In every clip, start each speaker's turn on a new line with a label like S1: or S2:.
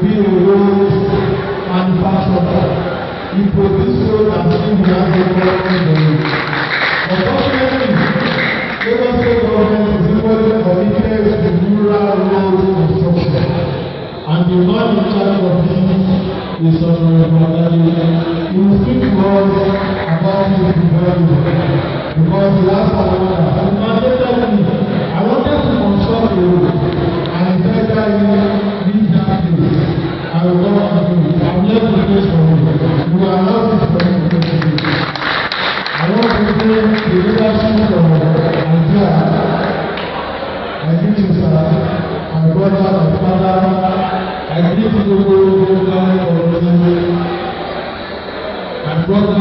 S1: be a road manufacturer. He produced road and still we have a problem in the road. Unfortunately, Lagos State government is equally committed to rural road construction, and the man in charge of this is Honorable Adade. He will speak to us about this development because he has a wonder. He mandated me. I wanted to construct a road, and he said that he leave that place. I will not do it. I will let the place for you. You are not this for me to do it. I want to say the leadership of Nigeria. I give you, sir, my brother, my father. I give you the government of the my brother,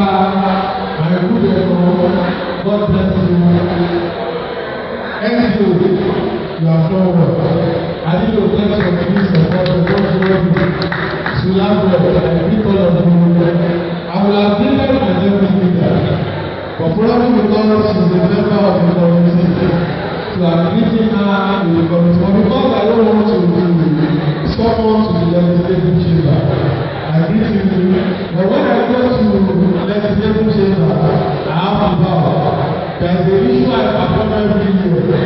S1: my good friend, God bless you. Thank you. You are forward. I need to thank you for this support. God bless you. Sulabro, I greet all of you. I will have given my name leader, but probably because she is a member of the community, so I'm greeting her in the community. But because I don't want to someone to the legislative chamber, I greet you. But when I go to the legislative chamber, I have to bow. There is a issue I perform every year.